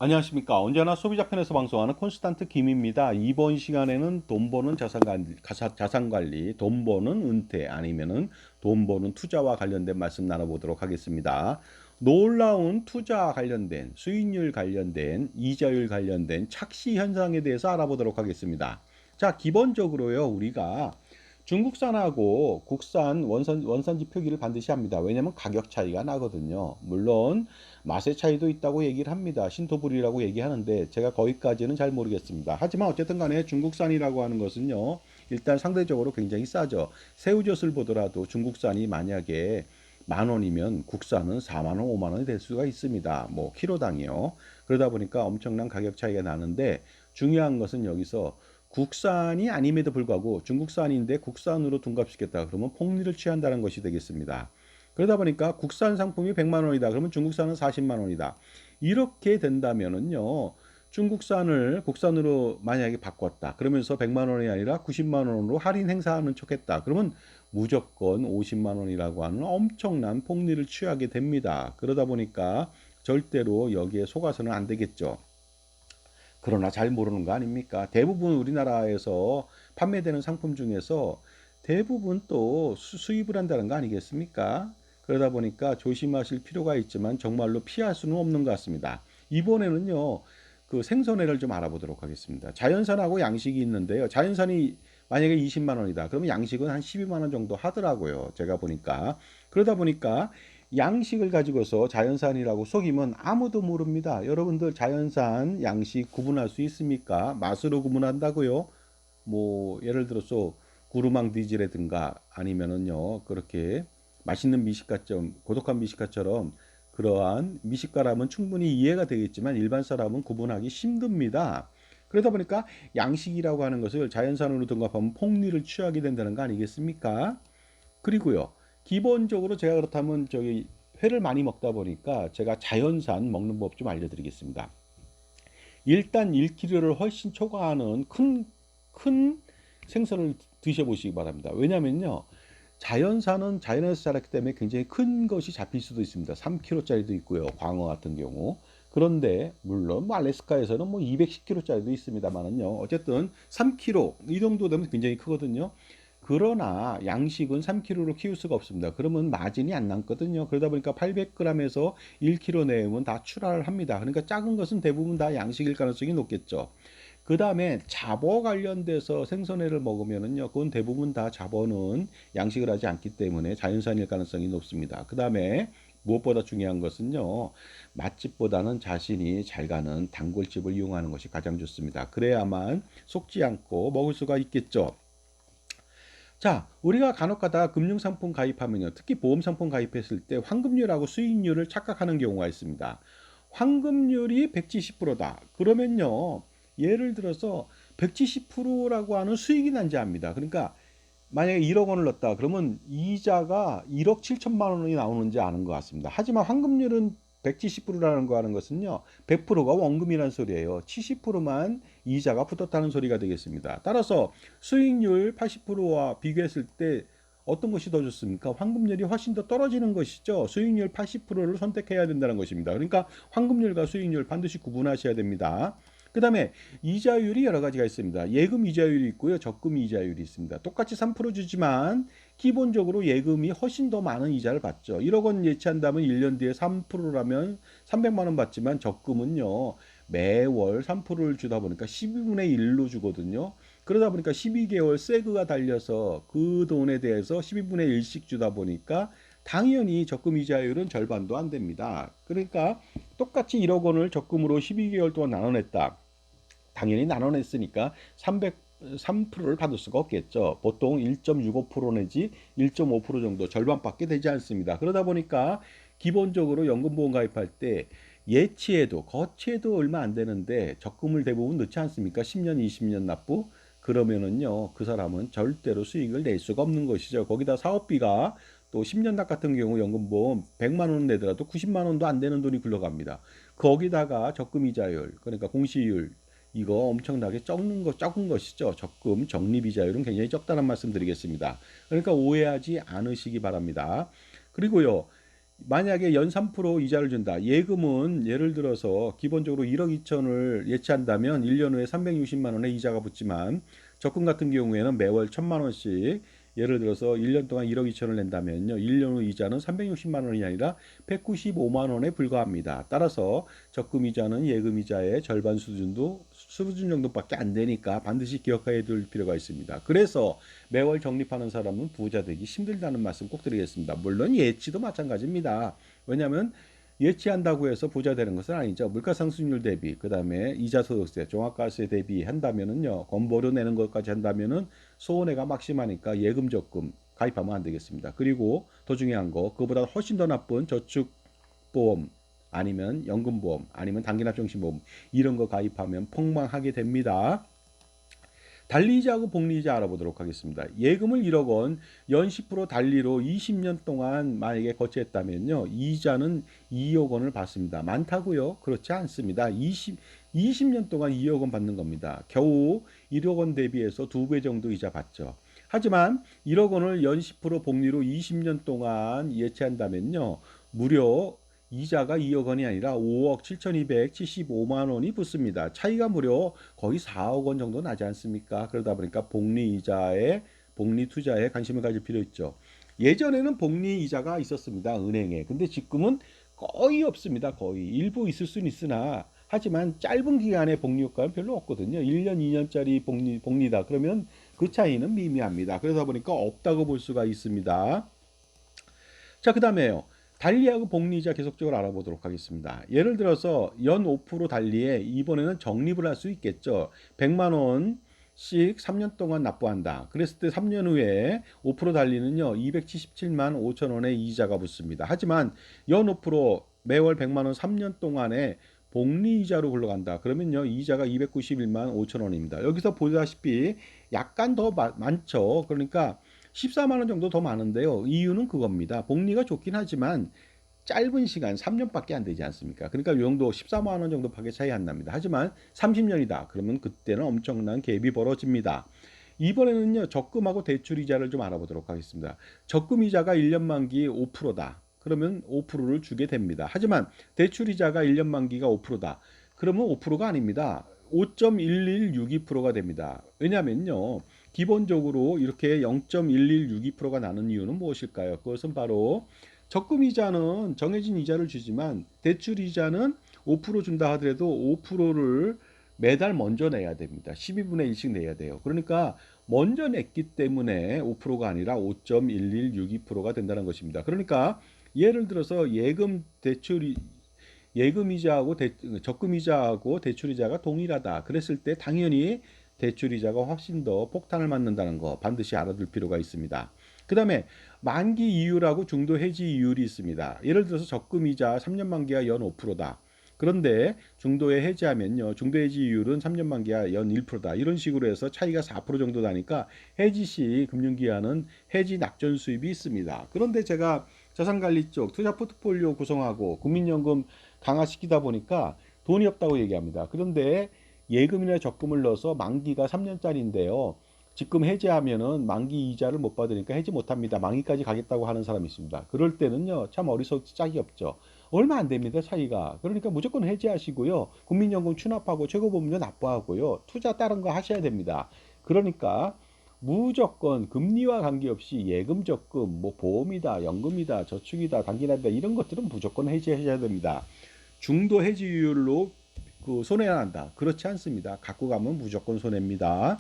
안녕하십니까. 언제나 소비자 편에서 방송하는 콘스탄트 김입니다. 이번 시간에는 돈 버는 자산관리, 돈 버는 은퇴 아니면은 돈 버는 투자와 관련된 말씀 나눠보도록 하겠습니다. 놀라운 투자 관련된 수익률 관련된 이자율 관련된 착시 현상에 대해서 알아보도록 하겠습니다. 자, 기본적으로요, 우리가 중국산하고 국산 원산지 표기를 반드시 합니다. 왜냐하면 가격 차이가 나거든요. 물론 맛의 차이도 있다고 얘기를 합니다. 신토불이라고 얘기하는데 제가 거기까지는 잘 모르겠습니다. 하지만 어쨌든 간에 중국산이라고 하는 것은요. 일단 상대적으로 굉장히 싸죠. 새우젓을 보더라도 중국산이 만약에 10,000원이면 국산은 40,000원, 50,000원이 될 수가 있습니다. 뭐 키로당이요. 그러다 보니까 엄청난 가격 차이가 나는데 중요한 것은 여기서 국산이 아님에도 불구하고 중국산인데 국산으로 둔갑시켰다. 그러면 폭리를 취한다는 것이 되겠습니다. 그러다 보니까 국산 상품이 100만 원이다. 그러면 중국산은 40만 원이다. 이렇게 된다면은요. 중국산을 국산으로 만약에 바꿨다. 그러면서 100만 원이 아니라 90만 원으로 할인 행사하는 척했다. 그러면 무조건 50만 원이라고 하는 엄청난 폭리를 취하게 됩니다. 그러다 보니까 절대로 여기에 속아서는 안 되겠죠. 그러나 잘 모르는 거 아닙니까? 대부분 우리나라에서 판매되는 상품 중에서 대부분 또 수입을 한다는 거 아니겠습니까? 그러다 보니까 조심하실 필요가 있지만 정말로 피할 수는 없는 것 같습니다. 이번에는요, 그 생선회를 좀 알아보도록 하겠습니다. 자연산하고 양식이 있는데요. 자연산이 만약에 20만 원이다. 그러면 양식은 한 12만 원 정도 하더라고요. 제가 보니까. 그러다 보니까 양식을 가지고서 자연산이라고 속이면 아무도 모릅니다. 여러분들 자연산, 양식 구분할 수 있습니까? 맛으로 구분한다고요? 뭐 예를 들어서 구루망 디지라든가 아니면은요 그렇게 맛있는 미식가점 고독한 미식가처럼 그러한 미식가라면 충분히 이해가 되겠지만 일반 사람은 구분하기 힘듭니다. 그러다 보니까 양식이라고 하는 것을 자연산으로 등급하면 폭리를 취하게 된다는 거 아니겠습니까? 그리고요 기본적으로 제가 그렇다면 저기 회를 많이 먹다 보니까 제가 자연산 먹는 법 좀 알려드리겠습니다. 일단 1kg를 훨씬 초과하는 큰 생선을 드셔보시기 바랍니다. 왜냐면요. 자연산은 자연에서 자랐기 때문에 굉장히 큰 것이 잡힐 수도 있습니다. 3kg짜리도 있고요. 광어 같은 경우. 그런데 물론 뭐 알래스카에서는 뭐 210kg짜리도 있습니다만은요. 어쨌든 3kg 이 정도 되면 굉장히 크거든요. 그러나 양식은 3kg로 키울 수가 없습니다. 그러면 마진이 안 남거든요. 그러다 보니까 800g에서 1kg 내외면 다 출하를 합니다. 그러니까 작은 것은 대부분 다 양식일 가능성이 높겠죠. 그 다음에 잡어 관련돼서 생선회를 먹으면은요, 그건 대부분 다 잡어는 양식을 하지 않기 때문에 자연산일 가능성이 높습니다. 그 다음에 무엇보다 중요한 것은요, 맛집보다는 자신이 잘 가는 단골집을 이용하는 것이 가장 좋습니다. 그래야만 속지 않고 먹을 수가 있겠죠. 자, 우리가 간혹가다 금융상품 가입하면요, 특히 보험상품 가입했을 때 환급률하고 수익률을 착각하는 경우가 있습니다. 환급률이 170%다. 그러면요, 예를 들어서 170%라고 하는 수익이 난지 압니다. 그러니까 만약에 1억 원을 넣었다. 그러면 이자가 1억 7천만 원이 나오는지 아는 것 같습니다. 하지만 환급률은 170%라는 거 하는 것은요. 100%가 원금이라는 소리예요. 70%만 이자가 붙었다는 소리가 되겠습니다. 따라서 수익률 80%와 비교했을 때 어떤 것이 더 좋습니까? 환급률이 훨씬 더 떨어지는 것이죠. 수익률 80%를 선택해야 된다는 것입니다. 그러니까 환급률과 수익률 반드시 구분하셔야 됩니다. 그 다음에 이자율이 여러 가지가 있습니다. 예금 이자율이 있고요. 적금 이자율이 있습니다. 똑같이 3% 주지만 기본적으로 예금이 훨씬 더 많은 이자를 받죠. 1억 원 예치한다면 1년 뒤에 3%라면 300만 원 받지만 적금은요. 매월 3%를 주다 보니까 12분의 1로 주거든요. 그러다 보니까 12개월 세그가 달려서 그 돈에 대해서 12분의 1씩 주다 보니까 당연히 적금 이자율은 절반도 안 됩니다. 그러니까 똑같이 1억 원을 적금으로 12개월 동안 나눠냈다. 당연히 나눠냈으니까 3%를 받을 수가 없겠죠. 보통 1.65% 내지 1.5% 정도 절반밖에 되지 않습니다. 그러다 보니까 기본적으로 연금보험 가입할 때 예치에도 거치에도 얼마 안 되는데 적금을 대부분 넣지 않습니까? 10년, 20년 납부. 그러면은요, 그 사람은 절대로 수익을 낼 수가 없는 것이죠. 거기다 사업비가 또 10년 납 같은 경우 연금보험 100만 원 내더라도 90만 원도 안 되는 돈이 굴러갑니다. 거기다가 적금 이자율, 그러니까 공시율 이거 엄청나게 적은 것이죠. 적금 적립이자율은 굉장히 적다는 말씀 드리겠습니다. 그러니까 오해하지 않으시기 바랍니다. 그리고요. 만약에 연 3% 이자를 준다. 예금은 예를 들어서 기본적으로 1억 2천을 예치한다면 1년 후에 360만 원의 이자가 붙지만 적금 같은 경우에는 매월 1,000만 원씩 예를 들어서 1년 동안 1억 2천을 낸다면요. 1년 후 이자는 360만 원이 아니라 195만 원에 불과합니다. 따라서 적금 이자는 예금 이자의 절반 수준 정도밖에 안 되니까 반드시 기억해야 될 필요가 있습니다. 그래서 매월 적립하는 사람은 부자 되기 힘들다는 말씀 꼭 드리겠습니다. 물론 예치도 마찬가지입니다. 왜냐하면 예치한다고 해서 부자 되는 것은 아니죠. 물가상승률 대비, 그 다음에 이자소득세, 종합과세 대비한다면은요, 건보료 내는 것까지 한다면은 소원회가 막심하니까 예금 적금 가입하면 안 되겠습니다. 그리고 더 중요한 거, 그보다 훨씬 더 나쁜 저축보험 아니면 연금보험 아니면 단기납정신보험 이런 거 가입하면 폭망하게 됩니다. 달리이자하고 복리이자 알아보도록 하겠습니다. 예금을 1억 원, 연 10% 달리로 20년 동안 만약에 거치했다면요. 이자는 2억 원을 받습니다. 많다고요? 그렇지 않습니다. 20년 동안 2억 원 받는 겁니다. 겨우 1억 원 대비해서 2배 정도 이자 받죠. 하지만 1억 원을 연 10% 복리로 20년 동안 예치한다면요. 무려 이자가 2억 원이 아니라 5억 7,275만 원이 붙습니다. 차이가 무려 거의 4억 원 정도 나지 않습니까? 그러다 보니까 복리 투자에 관심을 가질 필요 있죠. 예전에는 복리 이자가 있었습니다. 은행에. 근데 지금은 거의 없습니다. 거의. 일부 있을 수는 있으나 하지만 짧은 기간의 복리 효과는 별로 없거든요. 1년, 2년짜리 복리다. 그러면 그 차이는 미미합니다. 그러다 보니까 없다고 볼 수가 있습니다. 자, 그 다음에요. 달리하고 복리이자 계속적으로 알아보도록 하겠습니다. 예를 들어서 연 5% 달리에 이번에는 적립을 할 수 있겠죠. 100만 원씩 3년 동안 납부한다. 그랬을 때 3년 후에 5% 달리는요. 277만 5천 원의 이자가 붙습니다. 하지만 연 5% 매월 100만 원 3년 동안에 복리이자로 굴러간다. 그러면요. 이자가 291만 5천 원입니다. 여기서 보다시피 약간 더 많죠. 그러니까 14만 원 정도 더 많은데요. 이유는 그겁니다. 복리가 좋긴 하지만 짧은 시간 3년밖에 안 되지 않습니까? 그러니까 이 정도 14만 원 정도밖에 차이 안 납니다. 하지만 30년이다. 그러면 그때는 엄청난 갭이 벌어집니다. 이번에는요. 적금하고 대출 이자를 좀 알아보도록 하겠습니다. 적금 이자가 1년 만기 5%다. 그러면 5%를 주게 됩니다. 하지만 대출 이자가 1년 만기가 5%다. 그러면 5%가 아닙니다. 5.1162%가 됩니다. 왜냐면요. 기본적으로 이렇게 0.1162%가 나는 이유는 무엇일까요? 그것은 바로 적금 이자는 정해진 이자를 주지만 대출 이자는 5% 준다 하더라도 5%를 매달 먼저 내야 됩니다. 12분의 1씩 내야 돼요. 그러니까 먼저 냈기 때문에 5%가 아니라 5.1162%가 된다는 것입니다. 그러니까 예를 들어서 예금이자하고 적금이자하고 대출이자가 동일하다. 그랬을 때 당연히 대출이자가 훨씬 더 폭탄을 맞는다는 거 반드시 알아둘 필요가 있습니다. 그 다음에 만기 이율하고 중도 해지 이율이 있습니다. 예를 들어서 적금이자 3년 만기가 연 5%다. 그런데 중도에 해지하면요. 중도 해지 이율은 3년 만기가 연 1%다. 이런 식으로 해서 차이가 4% 정도 나니까 해지 시 금융기관은 해지 낙전 수입이 있습니다. 그런데 제가 자산관리 쪽 투자 포트폴리오 구성하고 국민연금 강화시키다 보니까 돈이 없다고 얘기합니다. 그런데 예금이나 적금을 넣어서 만기가 3년짜리인데요. 지금 해지하면은 만기 이자를 못 받으니까 해지 못합니다. 만기까지 가겠다고 하는 사람이 있습니다. 그럴 때는요, 참 어리석지 짝이 없죠. 얼마 안 됩니다, 차이가. 그러니까 무조건 해지하시고요. 국민연금 추납하고 최고보험료 납부하고요. 투자 다른 거 하셔야 됩니다. 그러니까 무조건 금리와 관계없이 예금 적금, 뭐 보험이다, 연금이다, 저축이다, 단기납이다 이런 것들은 무조건 해지하셔야 됩니다. 중도 해지율로 손해가 난다. 그렇지 않습니다. 갖고 가면 무조건 손해입니다.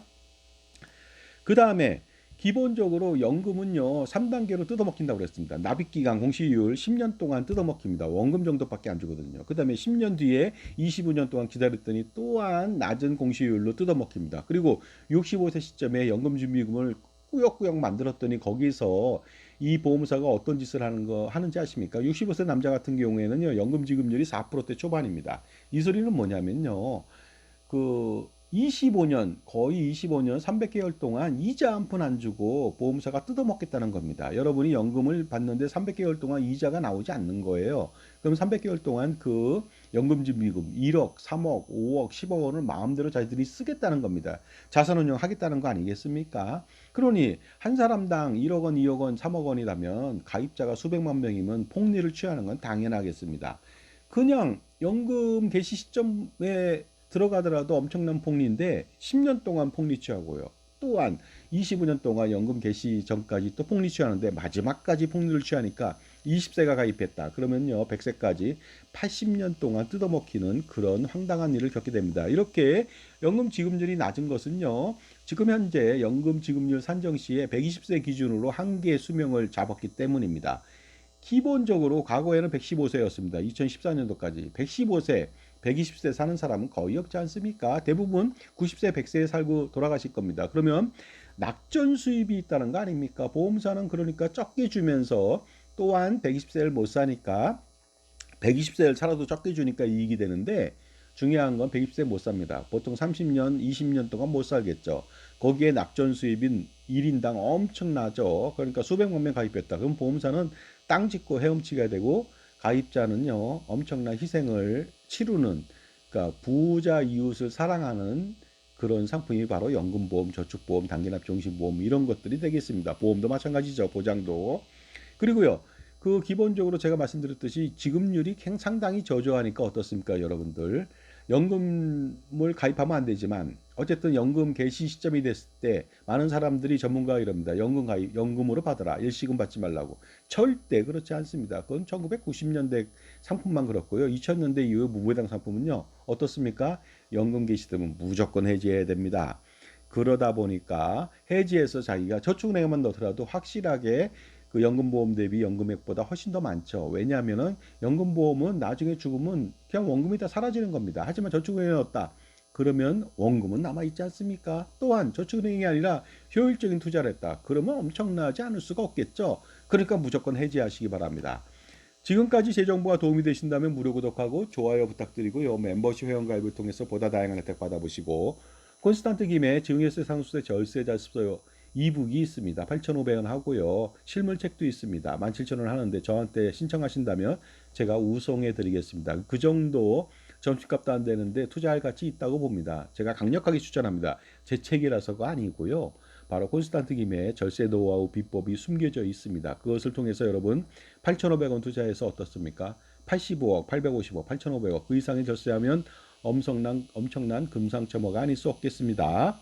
그 다음에 기본적으로 연금은요 3단계로 뜯어먹힌다고 그랬습니다. 납입기간 공시이율 10년 동안 뜯어먹힙니다. 원금 정도밖에 안 주거든요. 그 다음에 10년 뒤에 25년 동안 기다렸더니 또한 낮은 공시이율로 뜯어먹힙니다. 그리고 65세 시점에 연금준비금을 꾸역꾸역 만들었더니 거기서 이 보험사가 어떤 짓을 하는지 아십니까? 65세 남자 같은 경우에는요 연금 지급률이 4%대 초반입니다. 이 소리는 뭐냐면요. 25년, 거의 25년, 300개월 동안 이자 한 푼 안 주고 보험사가 뜯어먹겠다는 겁니다. 여러분이 연금을 받는데 300개월 동안 이자가 나오지 않는 거예요. 그럼 300개월 동안 그 연금지급이금 1억, 3억, 5억, 10억 원을 마음대로 자기들이 쓰겠다는 겁니다. 자산운용 하겠다는 거 아니겠습니까? 그러니 한 사람당 1억 원, 2억 원, 3억 원이라면 가입자가 수백만 명이면 폭리를 취하는 건 당연하겠습니다. 그냥 연금 개시 시점에 들어가더라도 엄청난 폭리인데 10년 동안 폭리 취하고요. 또한 25년 동안 연금 개시 전까지 또 폭리 취하는데 마지막까지 폭리를 취하니까 20세가 가입했다. 그러면요 100세까지 80년 동안 뜯어먹히는 그런 황당한 일을 겪게 됩니다. 이렇게 연금 지급률이 낮은 것은요. 지금 현재 연금 지급률 산정 시에 120세 기준으로 한계 수명을 잡았기 때문입니다. 기본적으로 과거에는 115세였습니다. 2014년도까지 115세, 120세 사는 사람은 거의 없지 않습니까? 대부분 90세, 100세에 살고 돌아가실 겁니다. 그러면 낙전 수입이 있다는 거 아닙니까? 보험사는 그러니까 적게 주면서 또한 120세를 못 사니까 120세를 살아도 적게 주니까 이익이 되는데 중요한 건 120세 못 삽니다. 보통 30년, 20년 동안 못 살겠죠. 거기에 낙전 수입인 1인당 엄청나죠. 그러니까 수백만 명 가입했다. 그럼 보험사는 땅 짓고 헤엄치게 되고 가입자는요 엄청난 희생을 치르는 그러니까 부자 이웃을 사랑하는 그런 상품이 바로 연금보험, 저축보험, 단기납 종신보험 이런 것들이 되겠습니다. 보험도 마찬가지죠. 보장도. 그리고요. 그 기본적으로 제가 말씀드렸듯이 지급률이 상당히 저조하니까 어떻습니까, 여러분들? 연금을 가입하면 안 되지만 어쨌든 연금 개시 시점이 됐을 때 많은 사람들이 전문가가 이럽니다. 연금 가입, 연금으로 받아라. 일시금 받지 말라고. 절대 그렇지 않습니다. 그건 1990년대 상품만 그렇고요. 2000년대 이후 무배당 상품은요. 어떻습니까? 연금 개시되면 무조건 해지해야 됩니다. 그러다 보니까 해지해서 자기가 저축은행에만 넣더라도 확실하게 그 연금보험 대비 연금액보다 훨씬 더 많죠. 왜냐하면은 연금보험은 나중에 죽으면 그냥 원금이 다 사라지는 겁니다. 하지만 저축은행에 넣었다. 그러면 원금은 남아있지 않습니까? 또한 저축은행이 아니라 효율적인 투자를 했다. 그러면 엄청나지 않을 수가 없겠죠. 그러니까 무조건 해지하시기 바랍니다. 지금까지 제 정보가 도움이 되신다면 무료 구독하고 좋아요 부탁드리고요. 멤버십 회원가입을 통해서 보다 다양한 혜택 받아보시고 콘스탄트 김의 증여세 상속세 절세 자습서 이북이 있습니다. 8,500원 하고요. 실물책도 있습니다. 17,000원 하는데 저한테 신청하신다면 제가 우송해 드리겠습니다. 그 정도 점심값도 안 되는데 투자할 가치 있다고 봅니다. 제가 강력하게 추천합니다. 제 책이라서가 아니고요. 바로 콘스탄트 김의 절세 노하우 비법이 숨겨져 있습니다. 그것을 통해서 여러분 8,500원 투자해서 어떻습니까? 85억, 850억, 8,500억 그 이상의 절세하면 엄청난 금상첨화가 아닐 수 없겠습니다.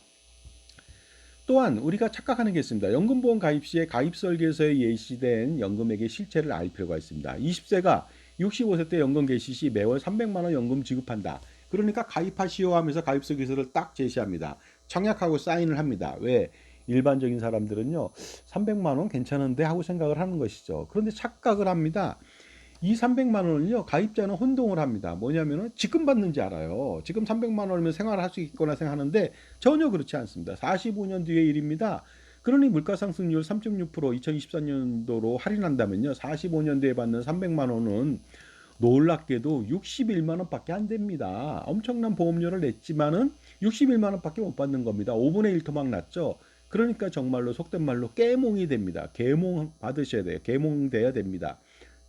또한 우리가 착각하는 게 있습니다. 연금보험 가입 시에 가입 설계서에 예시된 연금액의 실체를 알 필요가 있습니다. 20세가 65세 때 연금 개시 시 매월 300만 원 연금 지급한다. 그러니까 가입하시오 하면서 가입 설계서를 딱 제시합니다. 청약하고 사인을 합니다. 왜? 일반적인 사람들은요. 300만 원 괜찮은데 하고 생각을 하는 것이죠. 그런데 착각을 합니다. 이 300만 원을요 가입자는 혼동을 합니다. 뭐냐면은 지금 받는지 알아요. 지금 300만 원이면 생활할 수 있거나 생각하는데 전혀 그렇지 않습니다. 45년 뒤의 일입니다. 그러니 물가상승률 3.6% 2024년도로 할인한다면요 45년 뒤에 받는 300만 원은 놀랍게도 61만 원밖에 안 됩니다. 엄청난 보험료를 냈지만은 61만 원밖에 못 받는 겁니다. 5분의 1 토막 났죠. 그러니까 정말로 속된 말로 깨몽이 됩니다. 개몽 받으셔야 돼요. 개몽돼야 됩니다.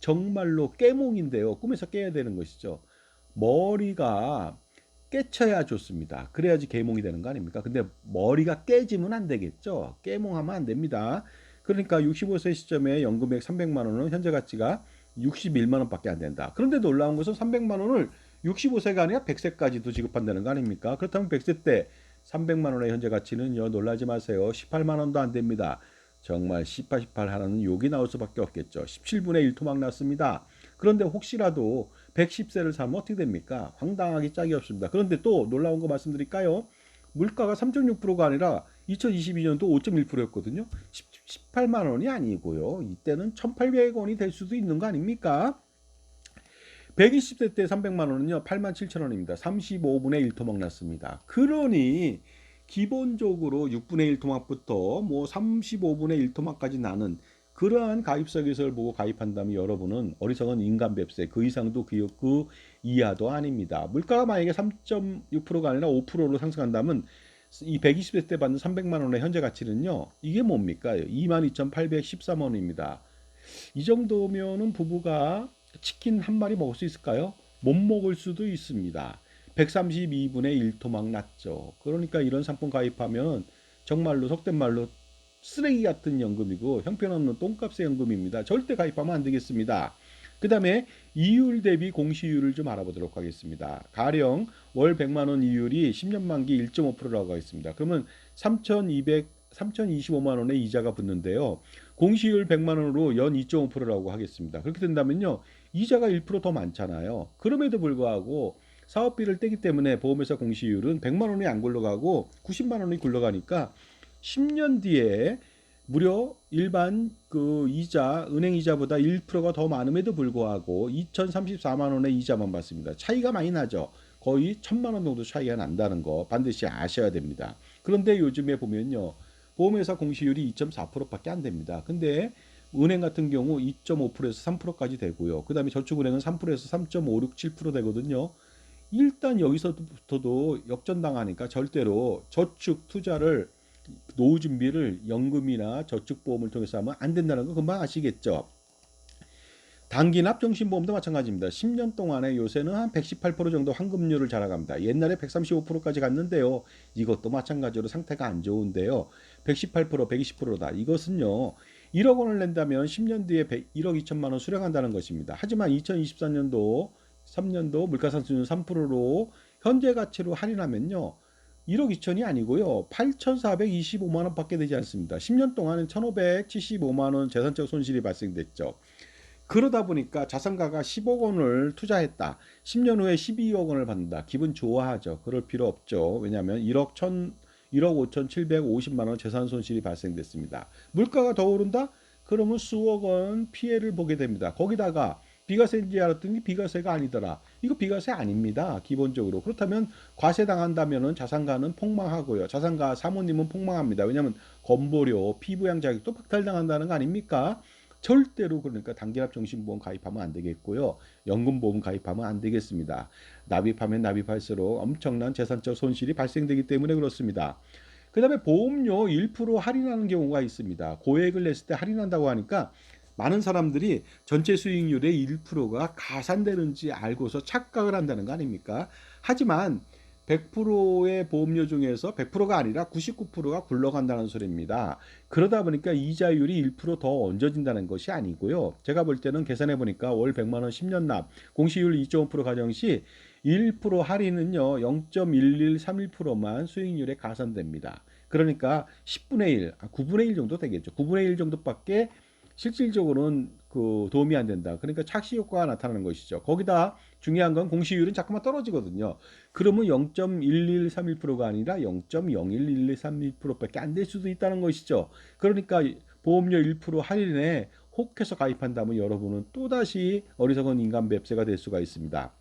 정말로 깨몽인데요. 꿈에서 깨야 되는 것이죠. 머리가 깨쳐야 좋습니다. 그래야지 개몽이 되는 거 아닙니까? 근데 머리가 깨지면 안 되겠죠. 깨몽하면 안 됩니다. 그러니까 65세 시점에 연금액 300만 원은 현재 가치가 61만 원밖에 안 된다. 그런데 놀라운 것은 300만 원을 65세가 아니라 100세까지도 지급한다는 거 아닙니까? 그렇다면 100세 때 300만 원의 현재 가치는요. 놀라지 마세요. 18만 원도 안 됩니다. 정말 18 하라는 욕이 나올 수밖에 없겠죠. 17분의 1 토막 났습니다. 그런데 혹시라도 110세를 사면 어떻게 됩니까? 황당하기 짝이 없습니다. 그런데 또 놀라운 거 말씀드릴까요? 물가가 3.6%가 아니라 2022년도 5.1%였거든요. 18만 원이 아니고요. 이때는 1,800원이 될 수도 있는 거 아닙니까? 120세 때 300만 원은요. 87,000원입니다. 35분의 1 토막 났습니다. 그러니 기본적으로 6분의 1 토막부터 뭐 35분의 1 토막까지 나는 그러한 가입 설계서를 보고 가입한다면 여러분은 어리석은 인간 뱁새 그 이상도 그 이하도 아닙니다. 물가가 만약에 3.6%가 아니라 5%로 상승한다면 이 120세 때 받는 300만 원의 현재 가치는요. 이게 뭡니까? 22,813원입니다. 이 정도면은 부부가 치킨 한 마리 먹을 수 있을까요? 못 먹을 수도 있습니다. 132분의 1 토막 났죠. 그러니까 이런 상품 가입하면 정말로 속된 말로 쓰레기 같은 연금이고 형편없는 똥값의 연금입니다. 절대 가입하면 안 되겠습니다. 그 다음에 이율 대비 공시율을 좀 알아보도록 하겠습니다. 가령 월 100만 원 이율이 10년 만기 1.5%라고 하겠습니다. 그러면 3,025만 원의 이자가 붙는데요. 공시율 100만 원으로 연 2.5%라고 하겠습니다. 그렇게 된다면요. 이자가 1%더 많잖아요. 그럼에도 불구하고 사업비를 떼기 때문에 보험회사 공시율은 100만 원이 안 굴러가고 90만 원이 굴러가니까 10년 뒤에 무려 일반 그 이자, 은행 이자보다 1%가 더 많음에도 불구하고 2,034만 원의 이자만 받습니다. 차이가 많이 나죠. 거의 1,000만 원 정도 차이가 난다는 거 반드시 아셔야 됩니다. 그런데 요즘에 보면요. 보험회사 공시율이 2.4%밖에 안 됩니다. 근데 은행 같은 경우 2.5%에서 3%까지 되고요. 그 다음에 저축은행은 3%에서 3.567% 되거든요. 일단 여기서부터도 역전당하니까 절대로 저축 투자를 노후 준비를 연금이나 저축보험을 통해서 하면 안 된다는 거 금방 아시겠죠? 단기납 종신보험도 마찬가지입니다. 10년 동안에 요새는 한 118% 정도 환급률을 자랑합니다. 옛날에 135%까지 갔는데요. 이것도 마찬가지로 상태가 안 좋은데요. 118%, 120%다. 이것은요. 1억 원을 낸다면 10년 뒤에 1억 2천만 원 수령한다는 것입니다. 하지만 2024년도 3년도 물가상승률 3%로 현재 가치로 할인하면요. 1억 2천이 아니고요. 8,425만 원밖에 되지 않습니다. 10년 동안은 1,575만 원 재산적 손실이 발생됐죠. 그러다 보니까 자산가가 10억 원을 투자했다. 10년 후에 12억 원을 받는다. 기분 좋아하죠. 그럴 필요 없죠. 왜냐하면 1억 5,750만 원 재산 손실이 발생됐습니다. 물가가 더 오른다? 그러면 수억 원 피해를 보게 됩니다. 거기다가 비과세인지 알았더니 비과세가 아니더라. 이거 비과세 아닙니다. 기본적으로. 그렇다면 과세 당한다면은 자산가는 폭망하고요. 자산가 사모님은 폭망합니다. 왜냐하면 건보료, 피부양 자격도 박탈당한다는 거 아닙니까? 절대로 그러니까 단기납 정신보험 가입하면 안 되겠고요. 연금보험 가입하면 안 되겠습니다. 납입하면 납입할수록 엄청난 재산적 손실이 발생되기 때문에 그렇습니다. 그 다음에 보험료 1% 할인하는 경우가 있습니다. 고액을 냈을 때 할인한다고 하니까 많은 사람들이 전체 수익률의 1%가 가산되는지 알고서 착각을 한다는 거 아닙니까? 하지만 100%의 보험료 중에서 100%가 아니라 99%가 굴러간다는 소리입니다. 그러다 보니까 이자율이 1%더 얹어진다는 것이 아니고요. 제가 볼 때는 계산해 보니까 월 100만 원 10년 납, 공시율 2.5% 가정 시 1% 할인은요. 0.1131%만 수익률에 가산됩니다. 그러니까 10분의 1, 9분의 1 정도 되겠죠. 9분의 1 정도밖에 실질적으로는 그 도움이 안 된다. 그러니까 착시 효과가 나타나는 것이죠. 거기다 중요한 건 공시율은 자꾸만 떨어지거든요. 그러면 0.1131%가 아니라 0.011231%밖에 안 될 수도 있다는 것이죠. 그러니까 보험료 1% 할인에 혹해서 가입한다면 여러분은 또다시 어리석은 인간 맵새가 될 수가 있습니다.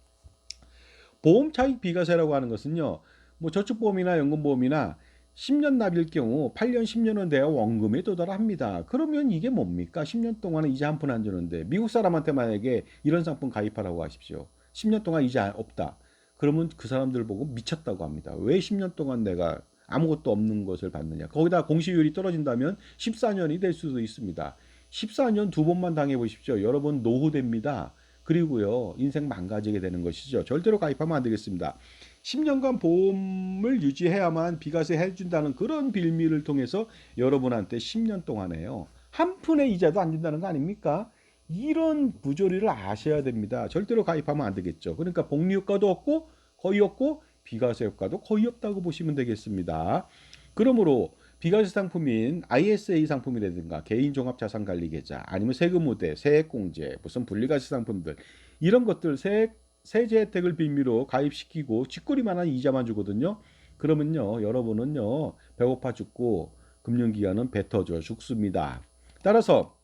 보험 차익 비과세라고 하는 것은요. 뭐 저축보험이나 연금보험이나 10년 납일 경우 8년 10년은 돼야 원금에 도달합니다. 그러면 이게 뭡니까? 10년 동안은 이자 한 푼 안 주는데 미국 사람한테 만약에 이런 상품 가입하라고 하십시오. 10년 동안 이자 없다. 그러면 그 사람들 보고 미쳤다고 합니다. 왜 10년 동안 내가 아무것도 없는 것을 받느냐. 거기다 공시율이 떨어진다면 14년이 될 수도 있습니다. 14년 두 번만 당해 보십시오. 여러분 노후됩니다. 그리고요 인생 망가지게 되는 것이죠. 절대로 가입하면 안 되겠습니다. 10년간 보험을 유지해야만 비과세 해준다는 그런 빌미를 통해서 여러분한테 10년 동안에요 한 푼의 이자도 안 준다는 거 아닙니까? 이런 부조리를 아셔야 됩니다. 절대로 가입하면 안 되겠죠. 그러니까 복리 효과도 없고 거의 없고 비과세 효과도 거의 없다고 보시면 되겠습니다. 그러므로 비과세 상품인 ISA 상품이라든가 개인종합자산관리계좌 아니면 세금우대, 세액공제, 무슨 분리과세 상품들 이런 것들 세제 혜택을 빌미로 가입시키고 쥐꼬리만한 이자만 주거든요. 그러면요 여러분은요 배고파 죽고 금융기관은 뱉어져 죽습니다. 따라서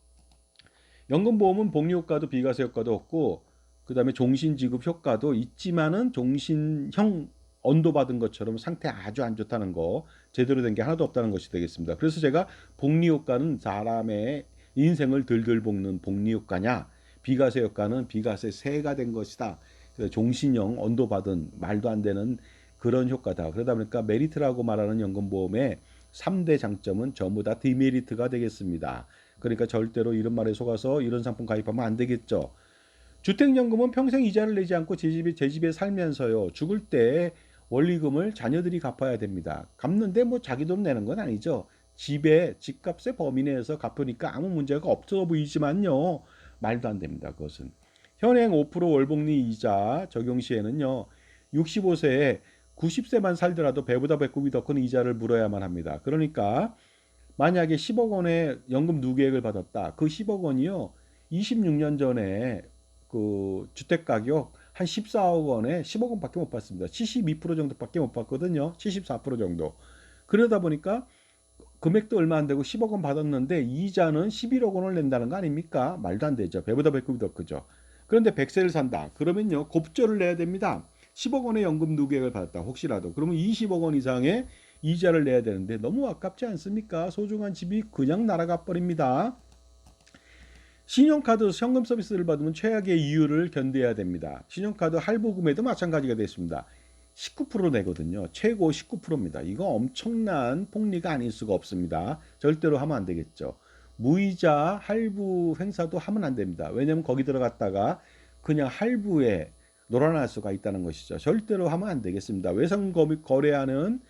연금보험은 복리효과도 비과세 효과도 없고 그 다음에 종신지급 효과도 있지만은 종신형 언도받은 것처럼 상태 아주 안 좋다는 거 제대로 된 게 하나도 없다는 것이 되겠습니다. 그래서 제가 복리효과는 사람의 인생을 들들 볶는 복리효과냐 비과세 효과는 비과세세가 된 것이다. 종신형 언도받은 말도 안 되는 그런 효과다. 그러다 보니까 메리트라고 말하는 연금보험의 3대 장점은 전부 다 디메리트가 되겠습니다. 그러니까 절대로 이런 말에 속아서 이런 상품 가입하면 안 되겠죠. 주택연금은 평생 이자를 내지 않고 제 집에 살면서요. 죽을 때 원리금을 자녀들이 갚아야 됩니다. 갚는데 뭐 자기 돈 내는 건 아니죠. 집값의 범위 내에서 갚으니까 아무 문제가 없어 보이지만요. 말도 안 됩니다. 그것은. 현행 5% 월복리 이자 적용 시에는요. 65세에 90세만 살더라도 배보다 배꼽이 더 큰 이자를 물어야만 합니다. 그러니까 만약에 10억 원의 연금 누계액을 받았다. 그 10억 원이요. 26년 전에 그 주택 가격 한 14억 원에 10억 원밖에 못 받습니다. 72% 정도밖에 못 받거든요. 74% 정도. 그러다 보니까 금액도 얼마 안 되고 10억 원 받았는데 이자는 11억 원을 낸다는 거 아닙니까? 말도 안 되죠. 배보다 배꼽이 더 크죠. 그런데 100세를 산다. 그러면요. 곱절을 내야 됩니다. 10억 원의 연금 누계액을 받았다. 혹시라도. 그러면 20억 원 이상의 이자를 내야 되는데 너무 아깝지 않습니까? 소중한 집이 그냥 날아가 버립니다. 신용카드 현금 서비스를 받으면 최악의 이율을 견뎌야 됩니다. 신용카드 할부금에도 마찬가지가 됐습니다. 19% 내거든요. 최고 19%입니다. 이거 엄청난 폭리가 아닐 수가 없습니다. 절대로 하면 안 되겠죠. 무이자 할부 행사도 하면 안 됩니다. 왜냐하면 거기 들어갔다가 그냥 할부에 놀아날 수가 있다는 것이죠. 절대로 하면 안 되겠습니다. 외상 구매하는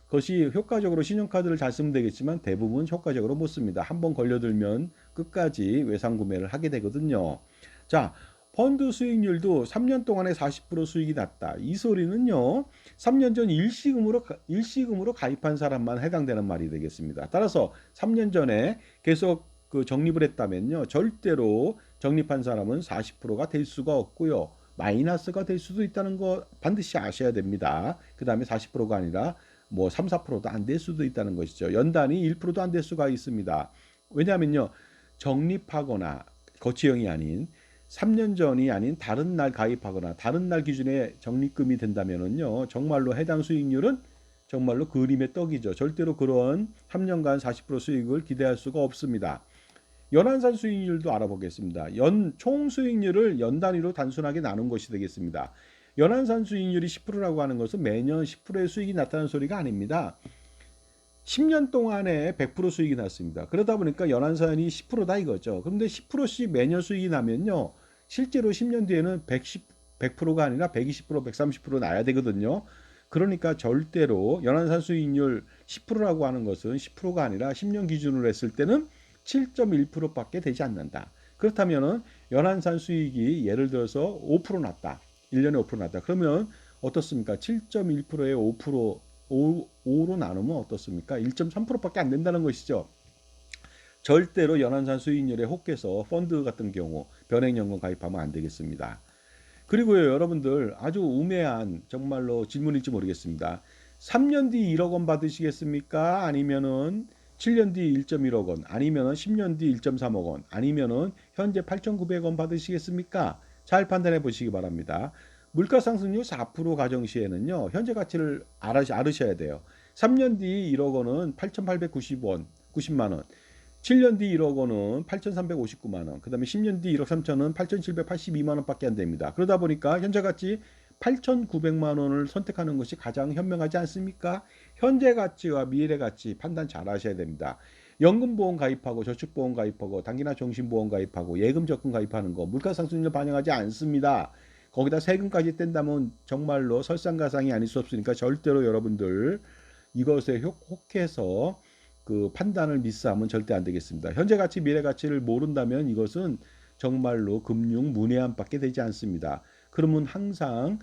것이 효과적으로 신용카드를 잘 쓰면 되겠지만 대부분 효과적으로 못 씁니다. 한번 걸려들면 끝까지 외상 구매를 하게 되거든요. 자, 펀드 수익률도 3년 동안에 40% 수익이 났다. 이 소리는요. 3년 전 일시금으로 가입한 사람만 해당되는 말이 되겠습니다. 따라서 3년 전에 계속 그 적립을 했다면요. 절대로 적립한 사람은 40%가 될 수가 없고요. 마이너스가 될 수도 있다는 거 반드시 아셔야 됩니다. 그 다음에 40%가 아니라 뭐 3, 4%도 안 될 수도 있다는 것이죠. 연단이 1%도 안 될 수가 있습니다. 왜냐하면요. 적립하거나 거치형이 아닌 3년 전이 아닌 다른 날 가입하거나 다른 날 기준에 적립금이 된다면은요. 정말로 해당 수익률은 정말로 그림의 떡이죠. 절대로 그런 3년간 40% 수익을 기대할 수가 없습니다. 연한산 수익률도 알아보겠습니다. 총 수익률을 연 단위로 단순하게 나눈 것이 되겠습니다. 연한산 수익률이 10%라고 하는 것은 매년 10%의 수익이 났다는 소리가 아닙니다. 10년 동안에 100% 수익이 났습니다. 그러다 보니까 연한산이 10%다 이거죠. 그런데 10%씩 매년 수익이 나면요. 실제로 10년 뒤에는 100%가 아니라 120%, 130% 나야 되거든요. 그러니까 절대로 연한산 수익률 10%라고 하는 것은 10%가 아니라 10년 기준으로 했을 때는 7.1%밖에 되지 않는다. 그렇다면은 연한산 수익이 예를 들어서 5% 났다. 1년에 5% 났다. 그러면 어떻습니까? 7.1%에 5로 나누면 어떻습니까? 1.3%밖에 안 된다는 것이죠. 절대로 연한산 수익률에 혹해서 펀드 같은 경우 변액연금 가입하면 안 되겠습니다. 그리고요, 여러분들 아주 우매한 정말로 질문일지 모르겠습니다. 3년 뒤 1억 원 받으시겠습니까? 아니면은 7년 뒤 1.1억 원, 아니면은 10년 뒤 1.3억 원, 아니면은 현재 8,900원 받으시겠습니까? 잘 판단해 보시기 바랍니다. 물가 상승률 4% 가정 시에는요. 현재 가치를 알으셔야 돼요. 3년 뒤 1억 원은 8,890원, 90만 원. 7년 뒤 1억 원은 8,359만 원. 그다음에 10년 뒤 1억 3천은 8,782만 원밖에 안 됩니다. 그러다 보니까 현재 가치 8,900만 원을 선택하는 것이 가장 현명하지 않습니까? 현재 가치와 미래 가치 판단 잘 하셔야 됩니다. 연금보험 가입하고 저축보험 가입하고 단기나 종신보험 가입하고 예금 적금 가입하는 거 물가 상승률 반영하지 않습니다. 거기다 세금까지 뗀다면 정말로 설상가상이 아닐 수 없으니까 절대로 여러분들 이것에 혹해서 그 판단을 미스하면 절대 안 되겠습니다. 현재 가치, 미래 가치를 모른다면 이것은 정말로 금융 문외한밖에 되지 않습니다. 그러면 항상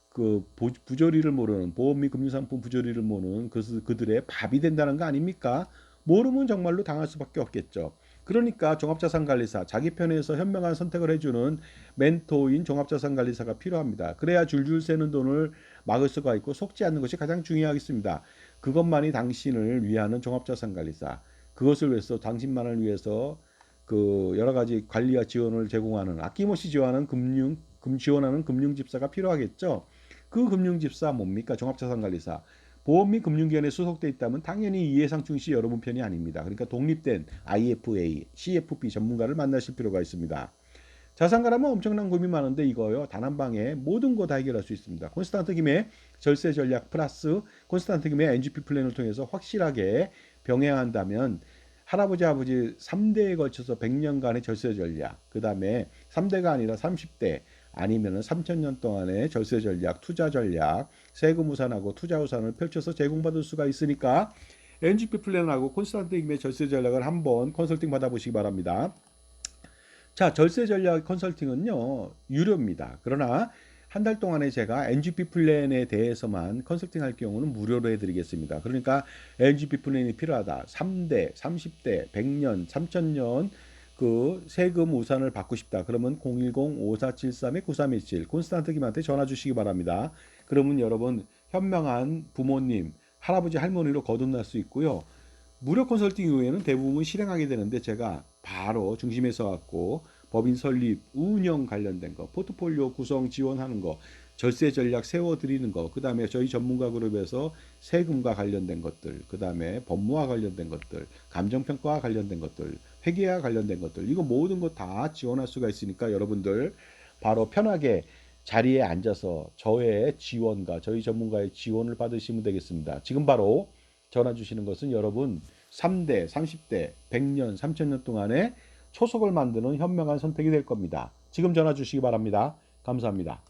그 부조리를 모르는 보험 및 금융상품 부조리를 모르는 그들의 밥이 된다는 거 아닙니까? 모르면 정말로 당할 수밖에 없겠죠. 그러니까 종합자산관리사 자기 편에서 현명한 선택을 해주는 멘토인 종합자산관리사가 필요합니다. 그래야 줄줄 새는 돈을 막을 수가 있고 속지 않는 것이 가장 중요하겠습니다. 그것만이 당신을 위하는 종합자산관리사. 그것을 위해서 당신만을 위해서 그 여러 가지 관리와 지원을 제공하는 아낌없이 지원하는 금융집사가 필요하겠죠. 그 금융집사 뭡니까? 종합자산관리사. 보험 및 금융기관에 소속돼 있다면 당연히 이해상충 시 여러분 편이 아닙니다. 그러니까 독립된 IFA, CFP 전문가를 만나실 필요가 있습니다. 자산가라면 엄청난 고민이 많은데 이거요. 단 한 방에 모든 거 다 해결할 수 있습니다. 콘스탄트 김의 절세 전략 플러스 콘스탄트 김의 NGP 플랜을 통해서 확실하게 병행한다면 할아버지 아버지 3대에 걸쳐서 100년간의 절세 전략 그 다음에 3대가 아니라 30대 아니면은 3천년 동안의 절세 전략, 투자 전략, 세금 우산하고 투자 우산을 펼쳐서 제공받을 수가 있으니까 NGP 플랜하고 콘스탄트 김의 절세 전략을 한번 컨설팅 받아보시기 바랍니다. 자, 절세 전략 컨설팅은요, 유료입니다. 그러나 한 달 동안에 제가 NGP 플랜에 대해서만 컨설팅 할 경우는 무료로 해드리겠습니다. 그러니까 NGP 플랜이 필요하다. 3대, 30대, 100년, 3000년 그 세금 우산을 받고 싶다. 그러면 010-5473-9327 콘스탄트 김한테 전화 주시기 바랍니다. 그러면 여러분 현명한 부모님, 할아버지, 할머니로 거듭날 수 있고요. 무료 컨설팅 이후에는 대부분 실행하게 되는데 제가 바로 중심에서 갖고 법인 설립, 운영 관련된 거, 포트폴리오 구성 지원하는 거, 절세 전략 세워드리는 거, 그 다음에 저희 전문가 그룹에서 세금과 관련된 것들, 그 다음에 법무와 관련된 것들, 감정평가와 관련된 것들, 회계와 관련된 것들, 이거 모든 거 다 지원할 수가 있으니까 여러분들 바로 편하게 자리에 앉아서 저의 지원과 저희 전문가의 지원을 받으시면 되겠습니다. 지금 바로 전화 주시는 것은 여러분 3대, 30대, 100년, 3000년 동안에 초석을 만드는 현명한 선택이 될 겁니다. 지금 전화 주시기 바랍니다. 감사합니다.